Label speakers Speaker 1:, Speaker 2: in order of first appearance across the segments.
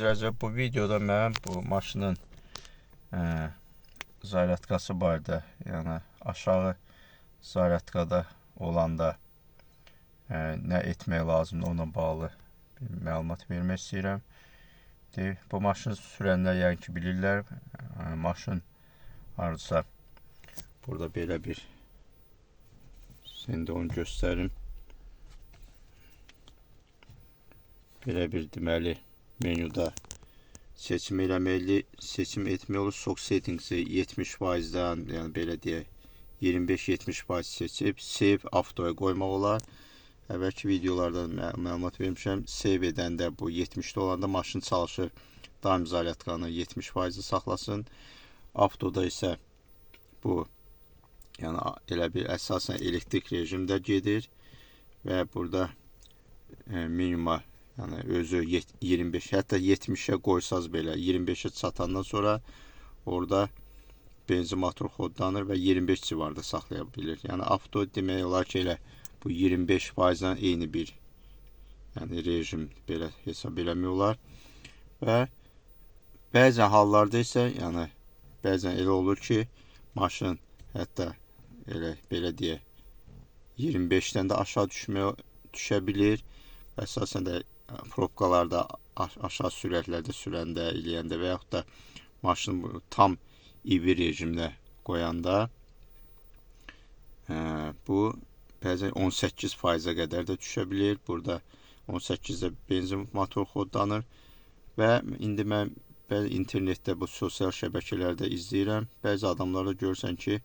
Speaker 1: izləyəcək. Bu videoda mən bu maşının zaryadkası barədə, yəni aşağı zaryadkada olanda nə etmək lazımdır, onunla bağlı bir məlumat vermək istəyirəm. Bu maşını sürənlər yəni ki bilirlər. Maşın hardasa burada belə bir, şimdi onu göstərim. Belə bir deməli menyuda seçim eləməli, seçim etmək olur. Sox settingsi 70%-dən, yəni belə deyək 25-70% seçib save avtoya qoymaq olar. Əvvəlki videolarda məlumat vermişəm. Save edəndə bu 70'də olanda maşın çalışır daim zaryadkanı 70%-i saxlasın. Avtoda isə bu yəni elə bir əsasən elektrik rejimdə gedir və burada minimuma yəni özü 25, hətta 70'e qoysaz belə 25'e çatandan sonra orada benzin motor kodlanır və 25 civarında saxlaya bilir. Yəni avto demək olar ki elə bu 25%-dən eyni bir yəni rejim belə hesab eləmək olar. Və bəzən hallarda isə yəni bəzən elə olur ki maşın hətta elə belə deyək 25'dən də aşağı düşə bilir. Əsasən də probkalarda aşağı sürətlərdə sürəndə, eləyəndə və yaxud da maşını tam EV rejimdə qoyanda bu bəzən 18%-ə qədər də düşə bilir. Burada 18'də benzin motor kodlanır və indi mən internetdə bu sosial şəbəkələrdə izləyirəm. Bəzi adamlarda görürsən ki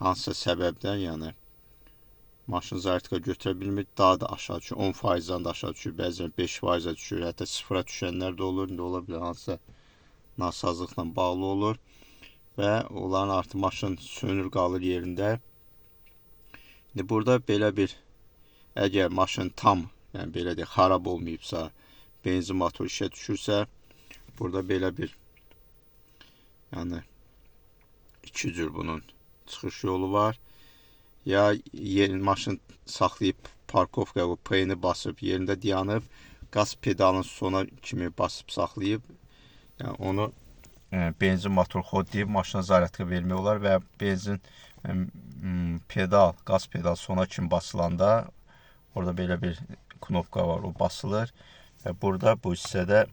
Speaker 1: hansısa səbəbdən yəni maşın zaryadka götürə bilmir, daha da aşağı düşür, 10%-dan da aşağı düşür, bəzən 5%-ə düşür, hətta 0'a düşənlər də olur. İndi ola bilər hansısa nasazlıqla bağlı olur və onların artıq maşın sönür qalır yerində. İndi burada belə bir, əgər maşın tam, yəni belə deyək, xarab olmayıbsa, benzin motoru işə düşürsə, burada belə bir, yəni iki cür bunun çıxış yolu var. Ya maşın saxlayıb parkovka bu P-ni basıb yerində dayanıb qaz pedalının sona kimi basıb saxlayıb yəni onu benzin motor kod deyib maşına zaryadka vermək olar və benzin pedal, qaz pedal sona kimi basılanda orada belə bir knopka var, o basılır və burada bu hissədə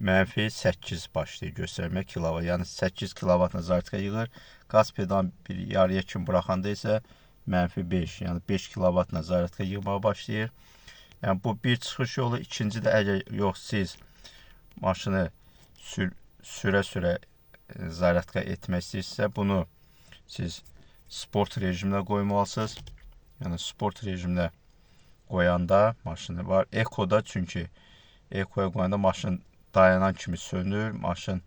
Speaker 1: -8 başlayır göstərmək kilovat. Yəni 8 kilovatla zaryadka yığır. Qaz pedalını bir yarıya kimi buraxanda isə -5, yəni 5 kilovatla zaryadka yığmağa başlayır. Yəni bu bir çıxış yolu. İkinci də əgər yox siz maşını sürə-sürə zaryadka etmək istəyirsinizsə, bunu siz sport rejiminə qoymalısınız. Yəni sport rejiminə qoyanda maşını var. Ekoda çünki ekoya qoyanda maşın dayanan kimi sönür, maşın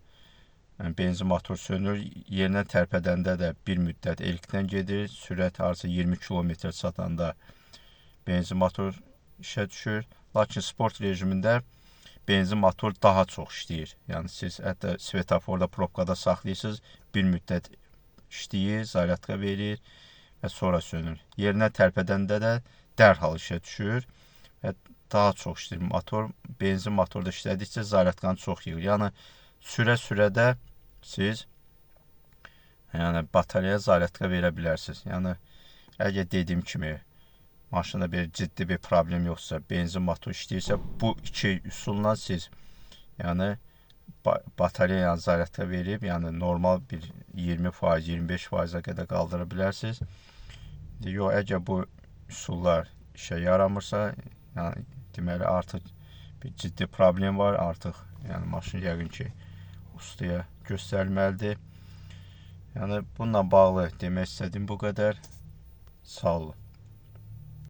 Speaker 1: benzin motor sönür, yerinə tərpədəndə də bir müddət elektrikdən gedir, sürət artı 20 km çatanda benzin motor işə düşür. Lakin sport rejimində benzin motor daha çox işləyir. Yəni siz hətta svetoforda, probkada saxlayırsınız, bir müddət işləyir, zaryadka verir və sonra sönür. Yerinə tərpədəndə də dərhal işə düşür və daha çox işləyir motor. Benzin motorda işlədikcə zaryadkanı çox yığır. Yəni sürə-sürədə siz yəni bataryaya zaryadka verə bilərsiniz. Yəni əgər dediyim kimi maşında bir ciddi bir problem yoxsa, benzin motor işləyirsə, bu iki üsulla siz yəni bataryaya zaryadka verib, yəni normal bir 20%, 25%-ə qədər qaldıra bilərsiniz. Yox, əgər bu üsullar işə yaramırsa, yəni deməli artıq bir ciddi problem var, artıq yəni maşın yəqin ki ustaya göstərilməlidir. Yəni bununla bağlı demək istədiyim bu qədər. Sağ olun.